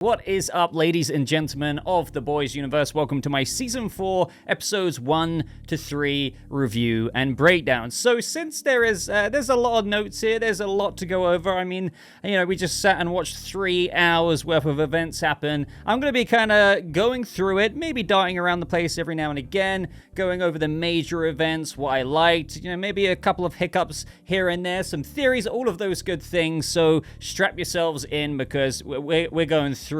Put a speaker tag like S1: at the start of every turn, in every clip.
S1: What is up, ladies and gentlemen of the Boys Universe? Welcome to my Season 4, Episodes 1 to 3 review and breakdown. So since there's a lot of notes here, there's a lot to go over. I mean, we just sat and watched 3 hours worth of events happen. I'm going to be kind of going through it, maybe darting around the place every now and again, going over the major events, what I liked, maybe a couple of hiccups here and there, some theories, all of those good things. So strap yourselves in because we're going through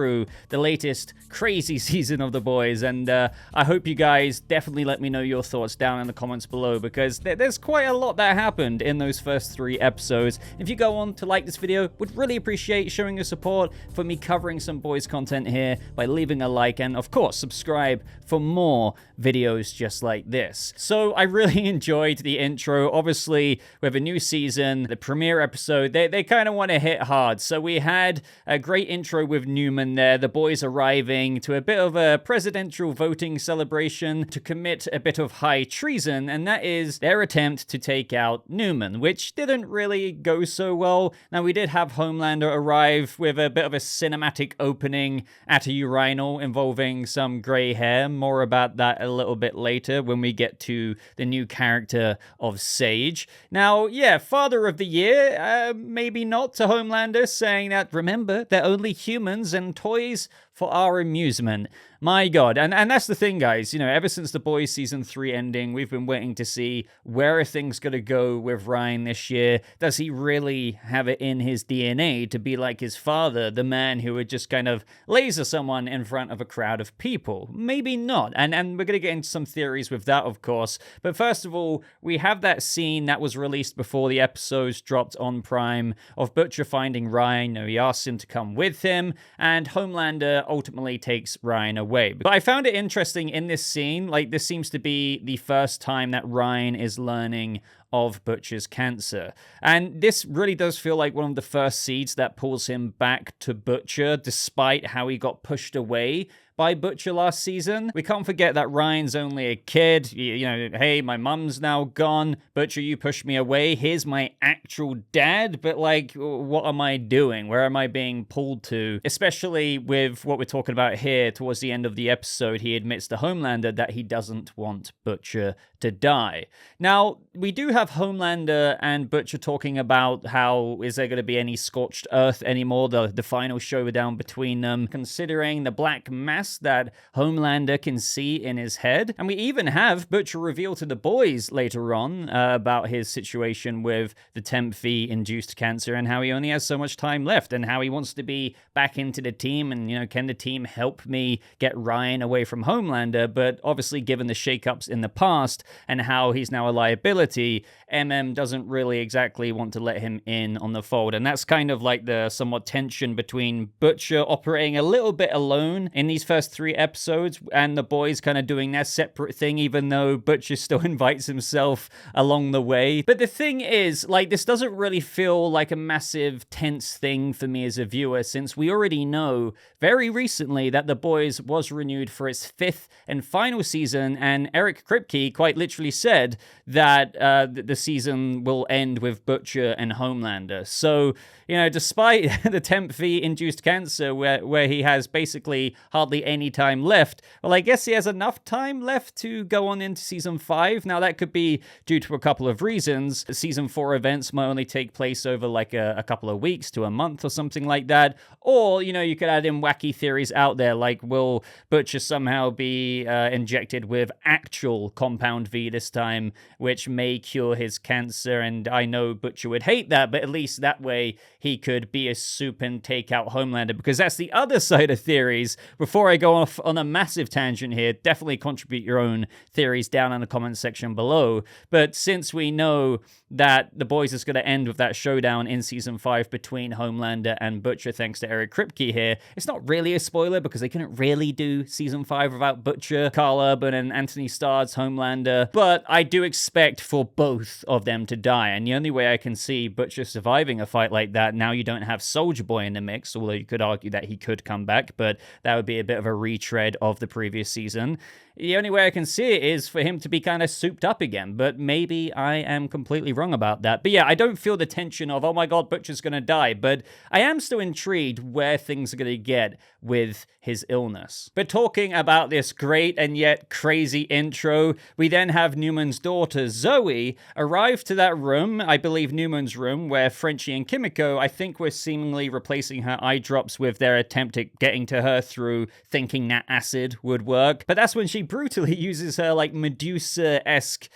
S1: the latest crazy season of The Boys, and I hope you guys definitely let me know your thoughts down in the comments below, because there's quite a lot that happened in those first 3 episodes. If you go on to like this video, would really appreciate showing your support for me covering some Boys content here by leaving a like, and of course subscribe for more videos just like this. So I really enjoyed the intro. Obviously we have a new season, the premiere episode, they kind of want to hit hard. So we had a great intro with Neuman there, the boys arriving to a bit of a presidential voting celebration to commit a bit of high treason, and that is their attempt to take out Neuman, which didn't really go so well. Now, we did have Homelander arrive with a bit of a cinematic opening at a urinal involving some grey hair. More about that a little bit later when we get to the new character of Sage. Now, yeah, Father of the Year, maybe not to Homelander, saying that, remember, they're only humans and toys for our amusement. My God. And that's the thing, guys. Ever since The Boys Season 3 ending, we've been waiting to see where are things going to go with Ryan this year. Does he really have it in his DNA to be like his father, the man who would just kind of laser someone in front of a crowd of people? Maybe not. And we're going to get into some theories with that, of course. But first of all, we have that scene that was released before the episodes dropped on Prime of Butcher finding Ryan. He asks him to come with him, and Homelander ultimately takes Ryan away. But I found it interesting in this scene, like this seems to be the first time that Ryan is learning of Butcher's cancer. And this really does feel like one of the first seeds that pulls him back to Butcher, despite how he got pushed away by Butcher last season. We can't forget that Ryan's only a kid. Hey, my mum's now gone. Butcher, you pushed me away. Here's my actual dad. But what am I doing? Where am I being pulled to? Especially with what we're talking about here towards the end of the episode, he admits to Homelander that he doesn't want Butcher to die. Now, we do have Homelander and Butcher talking about how is there going to be any scorched earth anymore, the final showdown between them, considering the black mass that Homelander can see in his head. And we even have Butcher reveal to the boys later on about his situation with the Temphe-induced cancer and how he only has so much time left and how he wants to be back into the team and, can the team help me get Ryan away from Homelander? But obviously, given the shakeups in the past and how he's now a liability, doesn't really exactly want to let him in on the fold. And that's kind of like the somewhat tension between Butcher operating a little bit alone in these first 3 episodes and the boys kind of doing their separate thing, even though Butcher still invites himself along the way. But the thing is, this doesn't really feel like a massive tense thing for me as a viewer, since we already know very recently that The Boys was renewed for its 5th and final season, and Eric Kripke quite literally said that the season will end with Butcher and Homelander. So, despite the Temphe-induced cancer where he has basically hardly any time left, well, I guess he has enough time left to go on into Season 5. Now, that could be due to a couple of reasons. Season 4 events might only take place over a couple of weeks to a month or something like that. Or, you could add in wacky theories out there, like will Butcher somehow be injected with actual Compound V this time, which may cure his cancer? And I know Butcher would hate that, but at least that way he could be a soup and take out Homelander, because that's the other side of theories. Before I go off on a massive tangent here, definitely contribute your own theories down in the comment section below. But since we know that The Boys is going to end with that showdown in Season 5 between Homelander and Butcher, thanks to Eric Kripke here, it's not really a spoiler because they couldn't really do Season 5 without Butcher, Carl Urban, and Anthony Starr's Homelander. But I do expect for both both of them to die. And the only way I can see Butcher surviving a fight like that, now you don't have Soldier Boy in the mix, although you could argue that he could come back, but that would be a bit of a retread of the previous season. The only way I can see it is for him to be kind of souped up again, but maybe I am completely wrong about that. But yeah, I don't feel the tension of, oh my god, Butcher's gonna die, but I am still intrigued where things are gonna get with his illness. But talking about this great and yet crazy intro, we then have Neuman's daughter, Zoe, arrive to that room, I believe Neuman's room, where Frenchie and Kimiko, I think, were seemingly replacing her eye drops with their attempt at getting to her through thinking that acid would work. But that's when she brutally uses her, like, Medusa-esque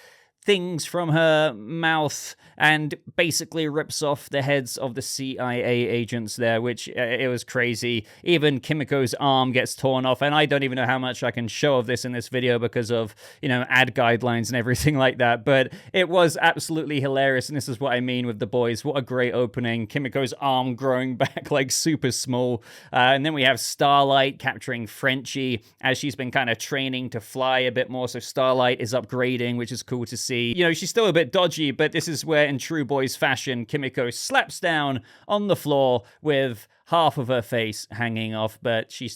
S1: things from her mouth and basically rips off the heads of the CIA agents there, which it was crazy. Even Kimiko's arm gets torn off, and I don't even know how much I can show of this in this video because of, ad guidelines and everything like that, but it was absolutely hilarious, and this is what I mean with the boys. What a great opening. Kimiko's arm growing back like super small, and then we have Starlight capturing Frenchie as she's been kind of training to fly a bit more, so Starlight is upgrading, which is cool to see. She's still a bit dodgy, but this is where, in true boys fashion, Kimiko slaps down on the floor with half of her face hanging off, but she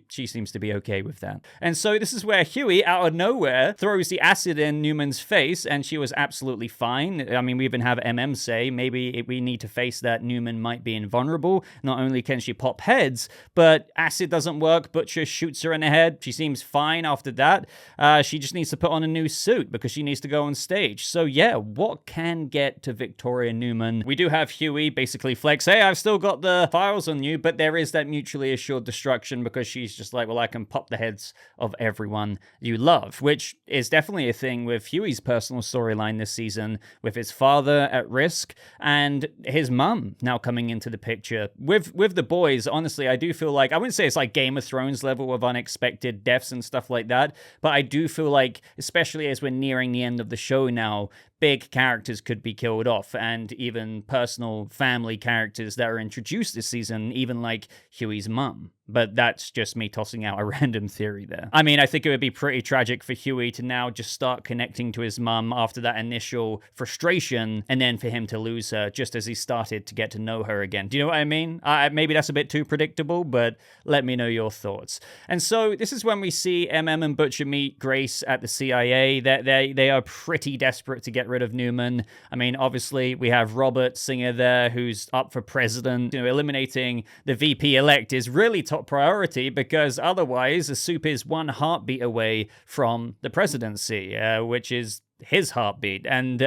S1: seems to be okay with that. And so this is where Hughie, out of nowhere, throws the acid in Neuman's face, and she was absolutely fine. I mean, we even have MM say, maybe we need to face that Neuman might be invulnerable. Not only can she pop heads, but acid doesn't work. Butcher shoots her in the head. She seems fine after that. She just needs to put on a new suit because she needs to go on stage. So yeah, what can get to Victoria Neuman? We do have Hughie basically flex, hey, I've still got the files on you, but there is that mutually assured destruction because she's just like, well, I can pop the heads of everyone you love, which is definitely a thing with Hughie's personal storyline this season, with his father at risk and his mum now coming into the picture. With the boys, honestly, I do feel like, I wouldn't say it's like Game of Thrones level of unexpected deaths and stuff like that, but I do feel like, especially as we're nearing the end of the show now, big characters could be killed off, and even personal family characters that are introduced this season, even like Hughie's mum. But that's just me tossing out a random theory there. I mean, I think it would be pretty tragic for Hughie to now just start connecting to his mum after that initial frustration, and then for him to lose her just as he started to get to know her again. Do you know what I mean? Maybe that's a bit too predictable, but let me know your thoughts. And so this is when we see MM and Butcher meet Grace at the CIA. They are pretty desperate to get rid of Neuman. I mean, obviously, we have Robert Singer there, who's up for president. Eliminating the VP-elect is really top priority, because otherwise the soup is one heartbeat away from the presidency, which is his heartbeat. And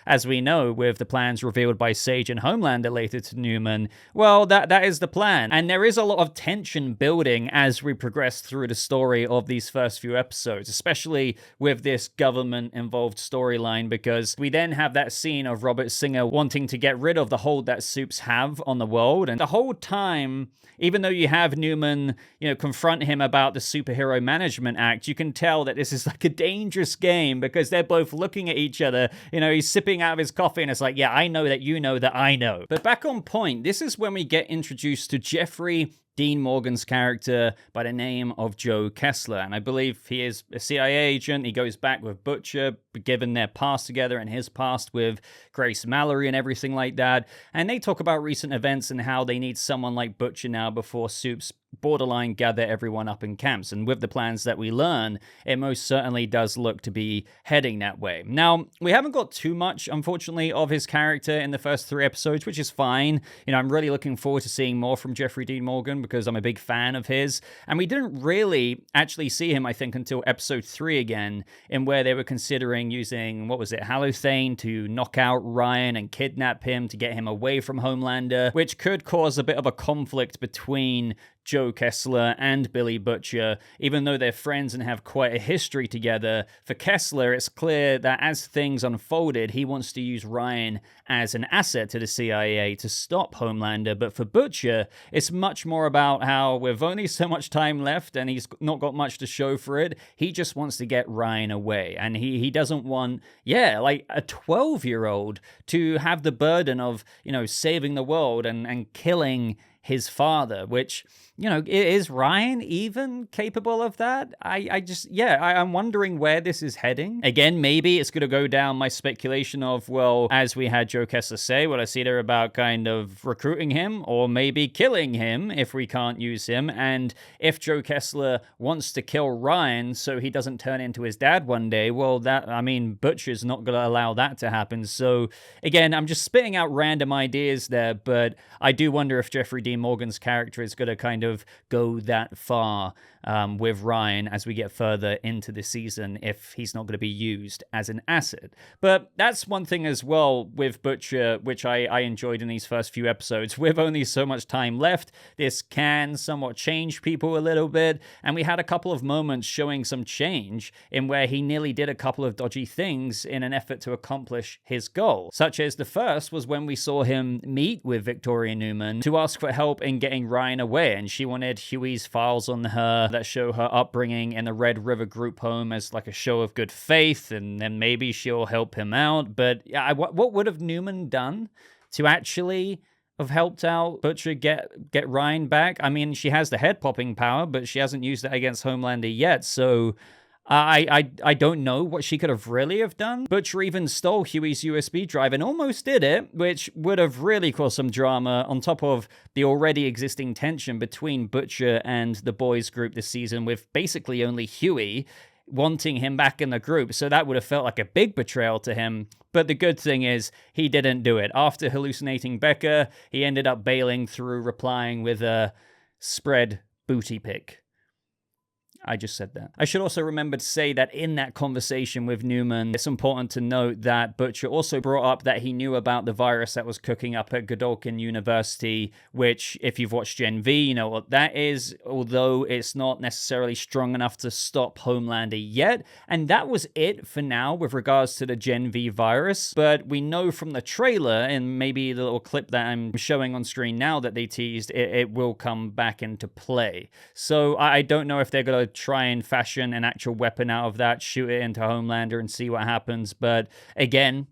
S1: as we know, with the plans revealed by Sage and Homelander later to Neuman, well, that is the plan. And there is a lot of tension building as we progress through the story of these first few episodes, especially with this government-involved storyline, because we then have that scene of Robert Singer wanting to get rid of the hold that soups have on the world. And the whole time, even though you have Neuman, confront him about the Superhero Management Act, you can tell that this is like a dangerous game, because they're both looking at each other. He's sipping out of his coffee, and it's like, yeah, I know that you know that I know. But back on point, this is when we get introduced to Jeffrey Dean Morgan's character by the name of Joe Kessler. And I believe he is a CIA agent. He goes back with Butcher, given their past together and his past with Grace Mallory and everything like that. And they talk about recent events and how they need someone like Butcher now before Soup's borderline gather everyone up in camps. And with the plans that we learn, it most certainly does look to be heading that way. Now, we haven't got too much, unfortunately, of his character in the first 3 episodes, which is fine. I'm really looking forward to seeing more from Jeffrey Dean Morgan, because I'm a big fan of his. And we didn't really actually see him, I think, until episode 3 again, in where they were considering using, halothane to knock out Ryan and kidnap him to get him away from Homelander, which could cause a bit of a conflict between Joe Kessler and Billy Butcher. Even though they're friends and have quite a history together, for Kessler, it's clear that as things unfolded, he wants to use Ryan as an asset to the CIA to stop Homelander. But for Butcher, it's much more about how with only so much time left and he's not got much to show for it, he just wants to get Ryan away. And he doesn't want, like a 12-year-old to have the burden of, saving the world and killing his father, which is Ryan even capable of that? I'm wondering where this is heading. Again, maybe it's going to go down my speculation of, well, as we had Joe Kessler say, well, it's either about kind of recruiting him or maybe killing him if we can't use him. And if Joe Kessler wants to kill Ryan so he doesn't turn into his dad one day, well, Butcher's not going to allow that to happen. So again, I'm just spitting out random ideas there, but I do wonder if Jeffrey Dean Morgan's character is going to kind of go that far with Ryan as we get further into the season if he's not going to be used as an asset. But that's one thing as well with Butcher, which I enjoyed in these first few episodes. With only so much time left, this can somewhat change people a little bit, and we had a couple of moments showing some change in where he nearly did a couple of dodgy things in an effort to accomplish his goal, such as the first was when we saw him meet with Victoria Neuman to ask for help in getting Ryan away, and she wanted Hughie's files on her that show her upbringing in the Red River group home as like a show of good faith, and then maybe she'll help him out. But what would have Neuman done to actually have helped out Butcher get Ryan back? I mean, she has the head popping power, but she hasn't used it against Homelander yet, so I don't know what she could have really have done. Butcher even stole Hughie's USB drive and almost did it, which would have really caused some drama on top of the already existing tension between Butcher and the boys group this season, with basically only Hughie wanting him back in the group. So that would have felt like a big betrayal to him. But the good thing is he didn't do it. After hallucinating Becca, he ended up bailing through replying with a spread booty pic. I just said that. I should also remember to say that in that conversation with Neuman, it's important to note that Butcher also brought up that he knew about the virus that was cooking up at Godolphin University, which, if you've watched Gen V, you know what that is, although it's not necessarily strong enough to stop Homelander yet. And that was it for now with regards to the Gen V virus. But we know from the trailer, and maybe the little clip that I'm showing on screen now that they teased, it will come back into play. So I don't know if they're going to try and fashion an actual weapon out of that, shoot it into Homelander and see what happens. But again,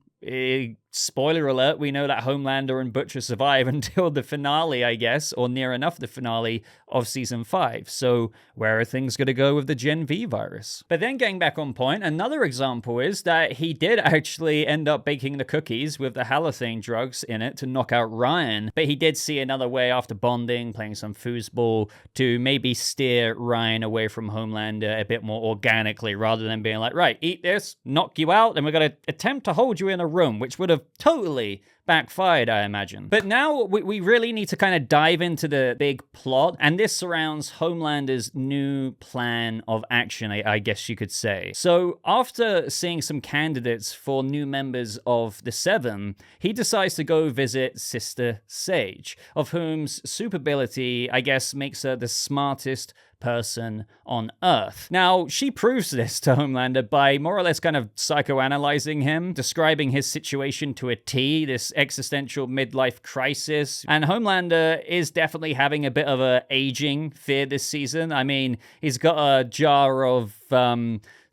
S1: spoiler alert, we know that Homelander and Butcher survive until the finale, I guess, or near enough the finale of season 5. So where are things going to go with the Gen V virus? But then getting back on point, another example is that he did actually end up baking the cookies with the halothane drugs in it to knock out Ryan, but he did see another way after bonding, playing some foosball, to maybe steer Ryan away from Homelander a bit more organically, rather than being like, right, eat this, knock you out, and we're going to attempt to hold you in a room, which would have totally backfired, I imagine. But now we really need to kind of dive into the big plot, and this surrounds Homelander's new plan of action, I guess you could say. So after seeing some candidates for new members of the Seven, he decides to go visit Sister Sage, of whom's super ability, I guess, makes her the smartest person on Earth. Now, she proves this to Homelander by more or less kind of psychoanalyzing him, describing his situation to a T, this existential midlife crisis. And Homelander is definitely having a bit of a aging fear this season. I mean, he's got a jar of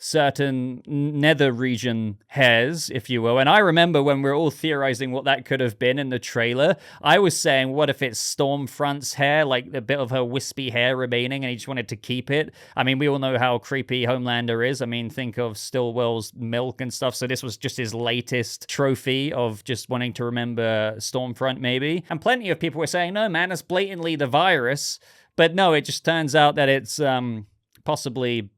S1: certain nether region hairs, if you will. And I remember when we were all theorizing what that could have been in the trailer, I was saying, what if it's Stormfront's hair, like a bit of her wispy hair remaining, and he just wanted to keep it? I mean, we all know how creepy Homelander is. I mean, think of Stillwell's milk and stuff. So this was just his latest trophy of just wanting to remember Stormfront, maybe. And plenty of people were saying, no, man, it's blatantly the virus. But no, it just turns out that it's possibly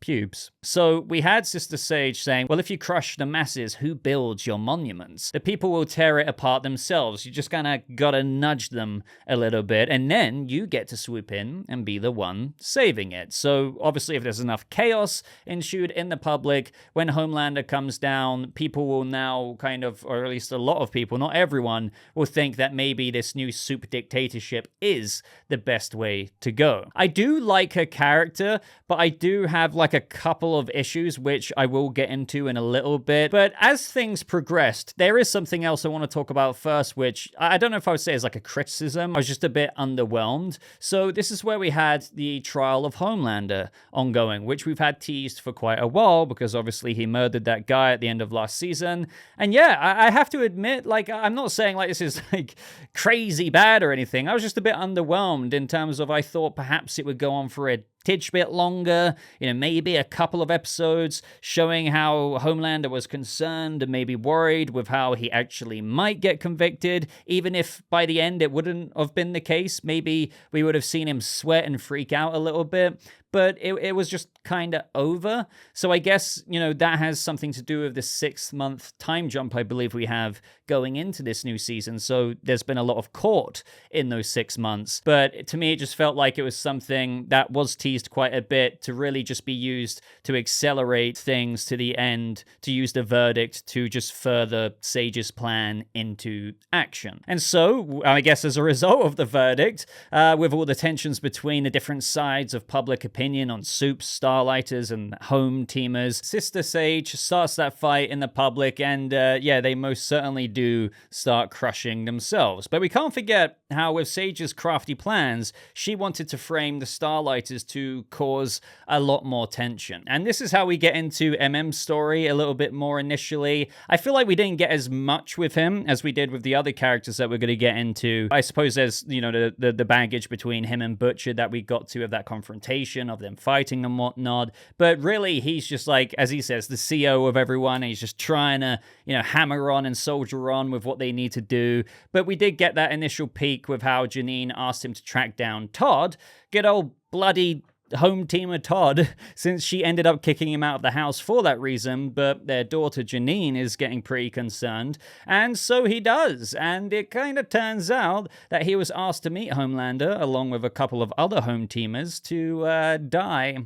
S1: pubes. So we had Sister Sage saying, well, if you crush the masses, who builds your monuments? The people will tear it apart themselves. You just kind of gotta nudge them a little bit, and then you get to swoop in and be the one saving it. So obviously, if there's enough chaos ensued in the public, when Homelander comes down, people will now kind of, or at least a lot of people, not everyone, will think that maybe this new super dictatorship is the best way to go. I do like her character, but I do have like like a couple of issues, which I will get into in a little bit. But as things progressed, there is something else I want to talk about first, which I don't know if I would say is like a criticism. I was just a bit underwhelmed. So this is where we had the trial of Homelander ongoing, which we've had teased for quite a while because obviously he murdered that guy at the end of last season. And yeah, I have to admit, like, I'm not saying like this is like crazy bad or anything. I was just a bit underwhelmed in terms of I thought perhaps it would go on for a tidge bit longer, maybe a couple of episodes showing how Homelander was concerned and maybe worried with how he actually might get convicted, even if by the end it wouldn't have been the case. Maybe we would have seen him sweat and freak out a little bit, but it was just kind of over. So I guess, that has something to do with the 6-month time jump I believe we have going into this new season. So there's been a lot of court in those 6 months. But to me, it just felt like it was something that was teased quite a bit to really just be used to accelerate things to the end, to use the verdict to just further Sage's plan into action. And so, I guess as a result of the verdict, with all the tensions between the different sides of public opinion on Supes, Starlighters, and Home Teamers, Sister Sage starts that fight in the public, and they most certainly do start crushing themselves. But we can't forget how with Sage's crafty plans, she wanted to frame the Starlighters to cause a lot more tension. And this is how we get into MM's story a little bit more initially. I feel like we didn't get as much with him as we did with the other characters that we're going to get into. I suppose there's, the baggage between him and Butcher that we got to of that confrontation, of them fighting and whatnot. But really, he's just like, as he says, the CEO of everyone. And he's just trying to, hammer on and soldier on with what they need to do. But we did get that initial peak with how Janine asked him to track down Todd. Good old bloody home teamer Todd, since she ended up kicking him out of the house for that reason, but their daughter Janine is getting pretty concerned, and so he does, and it kind of turns out that he was asked to meet Homelander along with a couple of other home teamers to die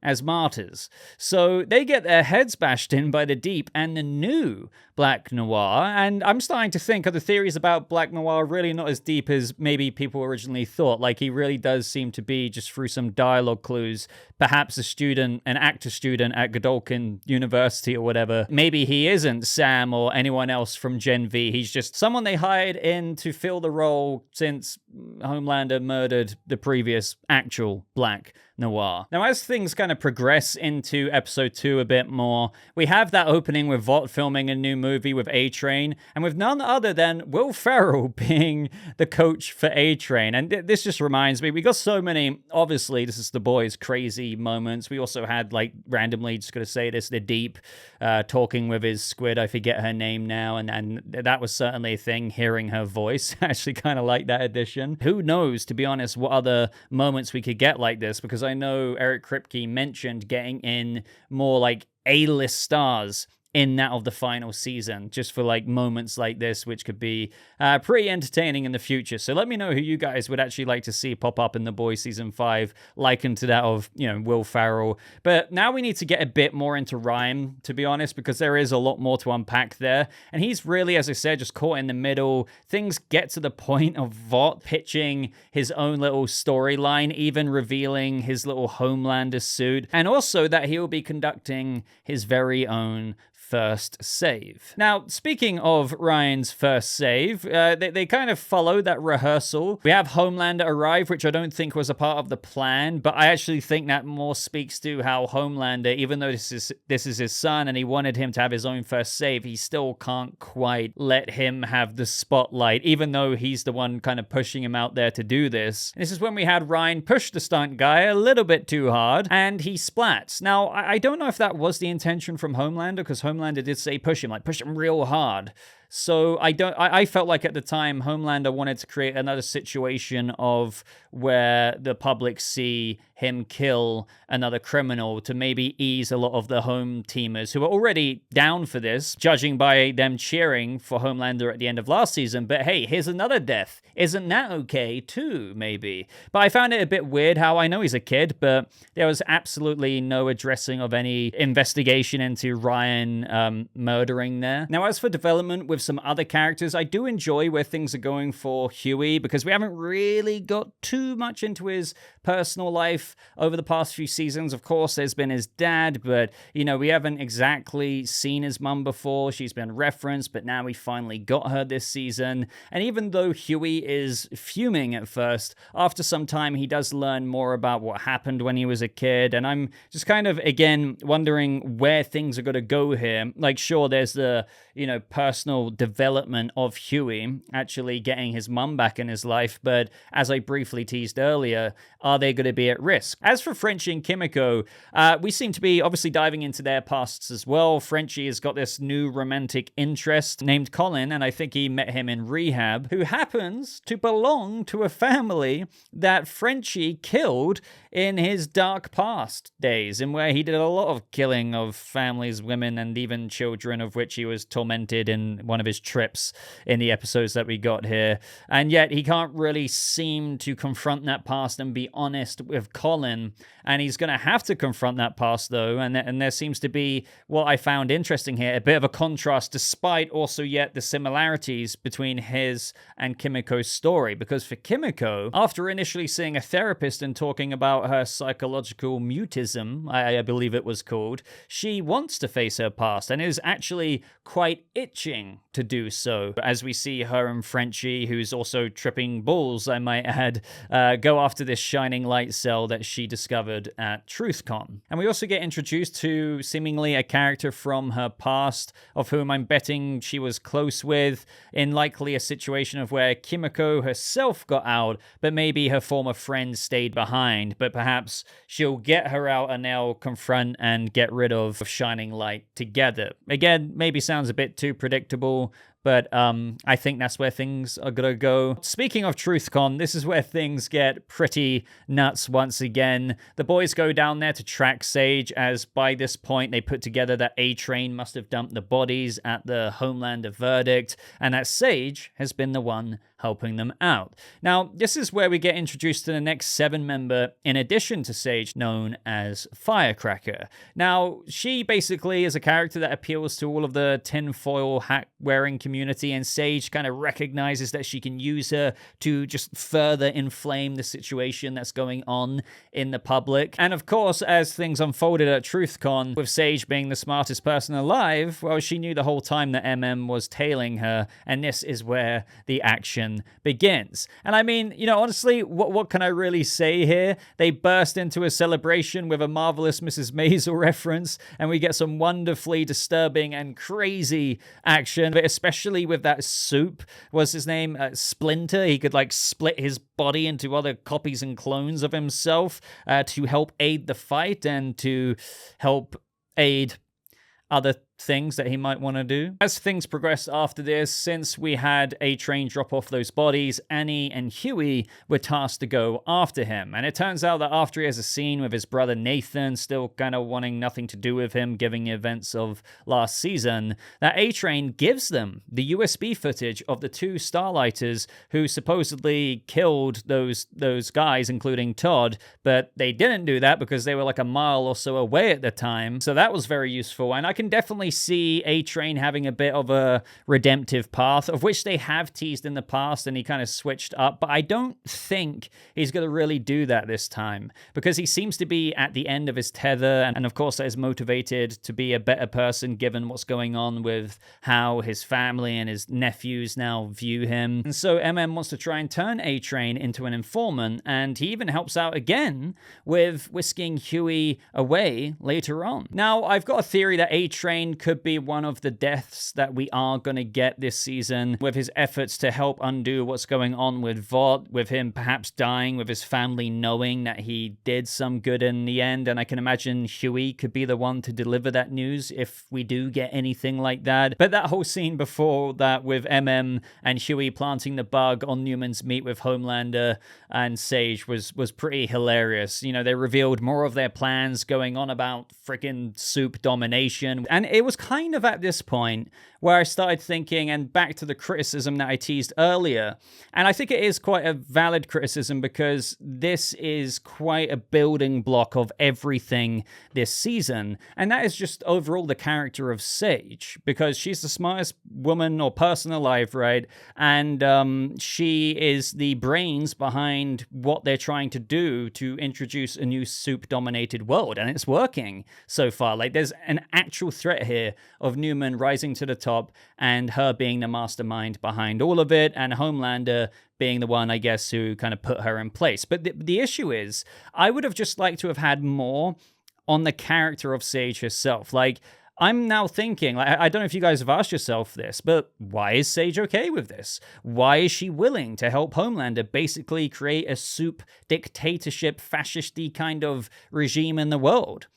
S1: as martyrs. So they get their heads bashed in by the Deep and the new Black Noir, and I'm starting to think, are the theories about Black Noir really not as deep as maybe people originally thought? Like, he really does seem to be, just through some dialogue clues, perhaps an actor student at Godolphin University or whatever. Maybe he isn't Sam or anyone else from Gen V. He's just someone they hired in to fill the role since Homelander murdered the previous actual Black Noir. Now, as things kind of progress into episode 2 a bit more, we have that opening with Vought filming a new movie with A-Train, and with none other than Will Ferrell being the coach for A-Train. And this just reminds me, we got so many, obviously, this is the boys' crazy moments. We also had, like, randomly, just gonna say this, the Deep talking with his squid, I forget her name now, and that was certainly a thing, hearing her voice. I actually kind of like that addition. Who knows, to be honest, what other moments we could get like this, because I know Eric Kripke mentioned getting in more like A-list stars in that of the final season, just for like moments like this, which could be pretty entertaining in the future. So let me know who you guys would actually like to see pop up in The Boys Season 5, likened to that of, Will Ferrell. But now we need to get a bit more into Ryan, to be honest, because there is a lot more to unpack there. And he's really, as I said, just caught in the middle. Things get to the point of Vought pitching his own little storyline, even revealing his little Homelander suit, and also that he will be conducting his very own first save. Now, speaking of Ryan's first save, they kind of follow that rehearsal. We have Homelander arrive, which I don't think was a part of the plan, but I actually think that more speaks to how Homelander, even though this is his son and he wanted him to have his own first save, he still can't quite let him have the spotlight, even though he's the one kind of pushing him out there to do this. And this is when we had Ryan push the stunt guy a little bit too hard, and he splats. Now, I don't know if that was the intention from Homelander, because Homelander did say push him real hard. So I felt like at the time Homelander wanted to create another situation of where the public see him kill another criminal to maybe ease a lot of the home teamers who are already down for this, judging by them cheering for Homelander at the end of last season. But hey, here's another death. Isn't that okay too, maybe? But I found it a bit weird how, I know he's a kid, but there was absolutely no addressing of any investigation into Ryan murdering there. Now, as for development with some other characters, I do enjoy where things are going for Hughie, because we haven't really got too much into his personal life over the past few seasons. Of course, there's been his dad, but, we haven't exactly seen his mum before. She's been referenced, but now we finally got her this season. And even though Hughie is fuming at first, after some time, he does learn more about what happened when he was a kid. And I'm just kind of, again, wondering where things are going to go here. Like, sure, there's the, personal development of Hughie actually getting his mum back in his life. But as I briefly teased earlier, are they going to be at risk? As for Frenchie and Kimiko, we seem to be obviously diving into their pasts as well. Frenchie has got this new romantic interest named Colin, and I think he met him in rehab, who happens to belong to a family that Frenchie killed in his dark past days, in where he did a lot of killing of families, women, and even children, of which he was tormented in one of his trips in the episodes that we got here. And yet he can't really seem to confront that past and be honest with Colin, and he's going to have to confront that past, though, and there seems to be, what I found interesting here, a bit of a contrast, despite also yet the similarities between his and Kimiko's story. Because for Kimiko, after initially seeing a therapist and talking about her psychological mutism, I believe it was called, she wants to face her past and is actually quite itching to do so. As we see her and Frenchie, who's also tripping balls, I might add, go after this shining light cell that she discovered at TruthCon. And we also get introduced to seemingly a character from her past, of whom I'm betting she was close with, in likely a situation of where Kimiko herself got out, but maybe her former friend stayed behind. But perhaps she'll get her out and they'll confront and get rid of Shining Light together. Again, maybe sounds a bit too predictable, but I think that's where things are going to go. Speaking of TruthCon, this is where things get pretty nuts once again. The boys go down there to track Sage, as by this point they put together that A-Train must have dumped the bodies at the Homelander verdict, and that Sage has been the one helping them out. Now, this is where we get introduced to the next 7 member, in addition to Sage, known as Firecracker. Now, she basically is a character that appeals to all of the tinfoil hat-wearing community, and Sage kind of recognizes that she can use her to just further inflame the situation that's going on in the public. And of course, as things unfolded at TruthCon, with Sage being the smartest person alive, well, she knew the whole time that MM was tailing her, and this is where the action begins. And I mean, honestly, what can I really say here? They burst into a celebration with a marvelous Mrs. Maisel reference, and we get some wonderfully disturbing and crazy action, but especially with that soup. Was his name Splinter? He could split his body into other copies and clones of himself to help aid the fight and to help aid other things that he might want to do. As things progressed after this, since we had A-Train drop off those bodies, Annie and Hughie were tasked to go after him. And it turns out that after he has a scene with his brother Nathan, still kind of wanting nothing to do with him, given the events of last season, that A-Train gives them the USB footage of the 2 Starlighters who supposedly killed those guys, including Todd, but they didn't do that because they were like a mile or so away at the time. So that was very useful, and I can definitely see A-Train having a bit of a redemptive path, of which they have teased in the past, and he kind of switched up, but I don't think he's going to really do that this time, because he seems to be at the end of his tether, and of course is motivated to be a better person given what's going on with how his family and his nephews now view him. And so MM wants to try and turn A-Train into an informant, and he even helps out again with whisking Hughie away later on. Now, I've got a theory that A-Train could be one of the deaths that we are going to get this season, with his efforts to help undo what's going on with Vought, with him perhaps dying, with his family knowing that he did some good in the end. And I can imagine Hughie could be the one to deliver that news if we do get anything like that. But that whole scene before that with MM and Hughie planting the bug on Newman's meet with Homelander and Sage was pretty hilarious. They revealed more of their plans going on about freaking soup domination, and it was kind of at this point where I started thinking, and back to the criticism that I teased earlier, and I think it is quite a valid criticism because this is quite a building block of everything this season, and that is just overall the character of Sage, because she's the smartest woman or person alive, right? And she is the brains behind what they're trying to do to introduce a new soup-dominated world, and it's working so far. Like, there's an actual threat here of Neuman rising to the top and her being the mastermind behind all of it, and Homelander being the one, I guess, who kind of put her in place. But the issue is, I would have just liked to have had more on the character of Sage herself. Like, I'm now thinking, like, I don't know if you guys have asked yourself this, but why is Sage okay with this? Why is she willing to help Homelander basically create a soup dictatorship, fascisty kind of regime in the world?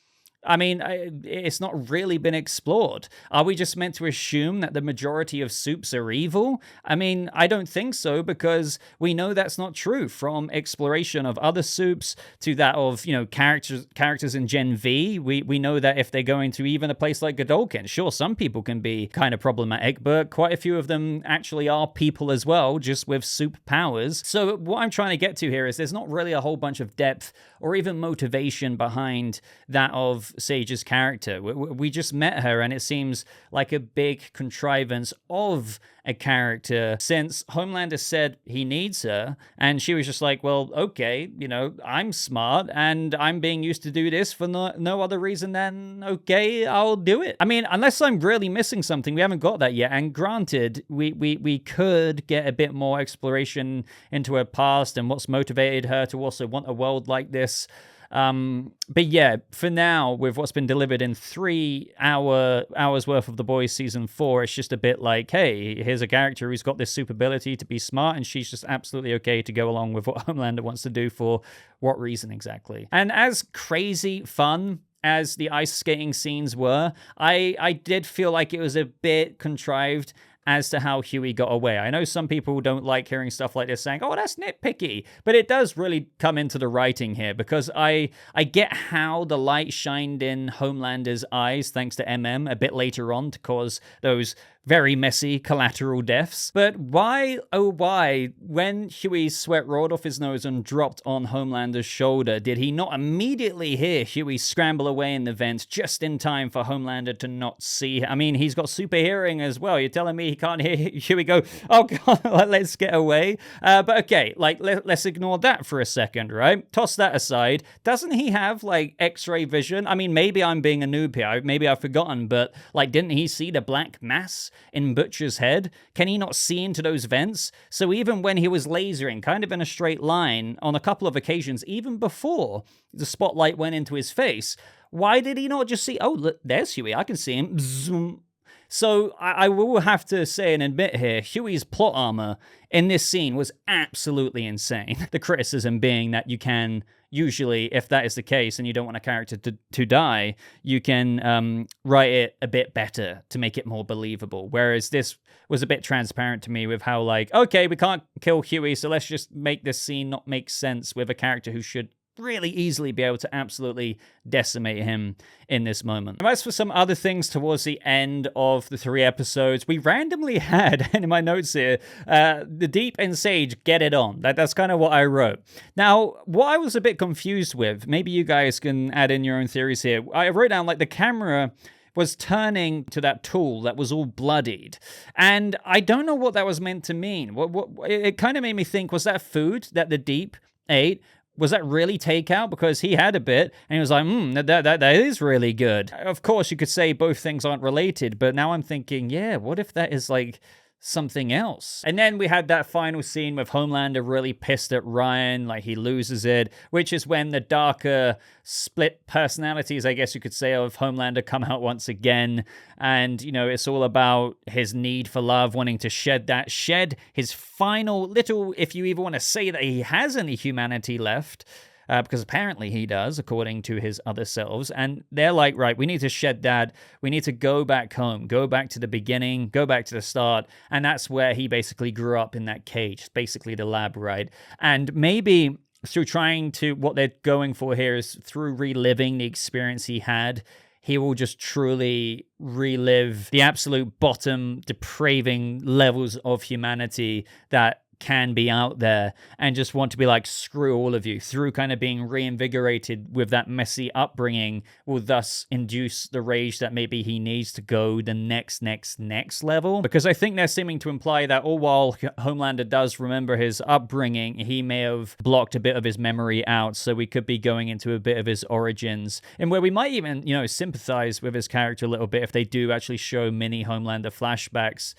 S1: I mean, it's not really been explored. Are we just meant to assume that the majority of soups are evil? I mean, I don't think so, because we know that's not true, from exploration of other soups to that of, you know, characters in Gen V. We know that if they're going to even a place like Godolkin, sure, some people can be kind of problematic, but quite a few of them actually are people as well, just with soup powers. So what I'm trying to get to here is there's not really a whole bunch of depth or even motivation behind that of Sage's character. We just met her, and it seems like a big contrivance of a character, since Homelander said he needs her, and she was just like, well, okay, you know, I'm smart, and I'm being used to do this for no other reason than, okay, I'll do it. I mean, unless I'm really missing something, we haven't got that yet, and granted, we could get a bit more exploration into her past and what's motivated her to also want a world like this. But yeah, for now, with what's been delivered in 3 hours worth of The Boys season 4, it's just a bit like, hey, here's a character who's got this super ability to be smart, and she's just absolutely okay to go along with what Homelander wants to do for what reason exactly. And as crazy fun as the ice skating scenes were, I did feel like it was a bit contrived as to how Hughie got away. I know some people don't like hearing stuff like this, saying, oh, that's nitpicky, but it does really come into the writing here, because I get how the light shined in Homelander's eyes, thanks to MM, a bit later on to cause those very messy collateral deaths. But why, oh why, when Hughie's sweat rolled off his nose and dropped on Homelander's shoulder, did he not immediately hear Hughie scramble away in the vents just in time for Homelander to not see? I mean, he's got super hearing as well. You're telling me he can't hear Hughie go, oh god, let's get away? But okay, like, let's ignore that for a second, right? Toss that aside. Doesn't he have, like, X-ray vision? I mean, maybe I'm being a noob here. Maybe I've forgotten, but, like, didn't he see the black mass in Butcher's head? Can he not see into those vents? So even when he was lasering kind of in a straight line on a couple of occasions, even before the spotlight went into his face, why did he not just see, oh, look, there's Hughie, I can see him. Zoom. So I will have to say and admit here, Hughie's plot armor in this scene was absolutely insane. The criticism being that you can usually, if that is the case and you don't want a character to die, you can write it a bit better to make it more believable. Whereas this was a bit transparent to me with how, like, okay, we can't kill Hughie, so let's just make this scene not make sense with a character who should really easily be able to absolutely decimate him in this moment. And as for some other things towards the end of the 3 episodes, we randomly had, and in my notes here, the Deep and Sage get it on. That's kind of what I wrote. Now, what I was a bit confused with, maybe you guys can add in your own theories here. I wrote down, like, the camera was turning to that tool that was all bloodied. And I don't know what that was meant to mean. It kind of made me think, was that food that the Deep ate? Was that really takeout? Because he had a bit, and he was like, that is really good. Of course, you could say both things aren't related, but now I'm thinking, yeah, what if that is, like, something else? And then we had that final scene with Homelander really pissed at Ryan, like he loses it, which is when the darker split personalities, I guess you could say, of Homelander come out once again. And, you know, it's all about his need for love, wanting to shed his final little, if you even want to say that he has any humanity left, because apparently he does, according to his other selves. And they're like, right, we need to shed that. We need to go back home, go back to the beginning, go back to the start. And that's where he basically grew up, in that cage, basically the lab, right? And maybe through trying to, what they're going for here is through reliving the experience he had he will just truly relive the absolute bottom depraving levels of humanity that can be out there, and just want to be like, screw all of you, through kind of being reinvigorated with that messy upbringing, will thus induce the rage that maybe he needs to go the next level. Because I think they're seeming to imply that all while Homelander does remember his upbringing, he may have blocked a bit of his memory out, so we could be going into a bit of his origins, and where we might even, you know, sympathize with his character a little bit if they do actually show mini Homelander flashbacks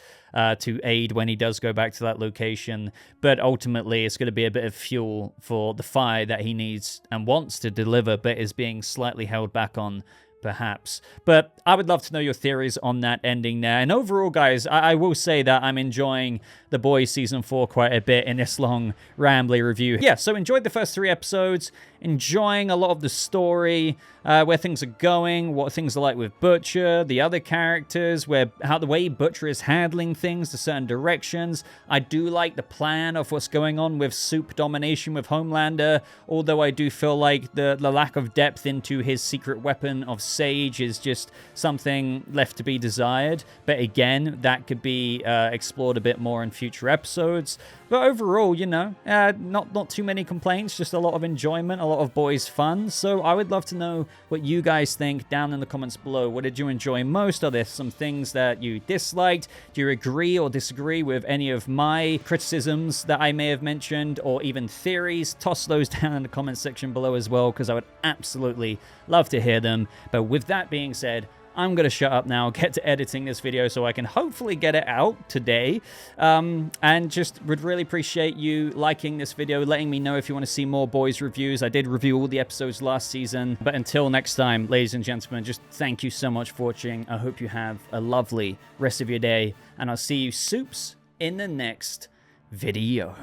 S1: to aid when he does go back to that location. But ultimately, it's going to be a bit of fuel for the fire that he needs and wants to deliver, but is being slightly held back on, perhaps. But I would love to know your theories on that ending there. And overall, guys, I will say that I'm enjoying The Boys Season 4 quite a bit in this long, rambly review. Yeah, so enjoyed the first 3 episodes, enjoying a lot of the story, where things are going, what things are like with Butcher, the other characters, how the way Butcher is handling things to certain directions. I do like the plan of what's going on with Soup domination with Homelander, although I do feel like the lack of depth into his secret weapon of Sage is just something left to be desired. But again, that could be explored a bit more in future episodes. But overall, you know, not too many complaints, just a lot of enjoyment, a lot of boys fun. So I would love to know what you guys think down in the comments below. What did you enjoy most? Are there some things that you disliked? Do you agree or disagree with any of my criticisms that I may have mentioned, or even theories? Toss those down in the comments section below as well, because I would absolutely love to hear them. But with that being said, I'm going to shut up now, get to editing this video so I can hopefully get it out today. And just would really appreciate you liking this video, letting me know if you want to see more boys reviews. I did review all the episodes last season. But until next time, ladies and gentlemen, just thank you so much for watching. I hope you have a lovely rest of your day. And I'll see you soups in the next video.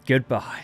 S1: Goodbye.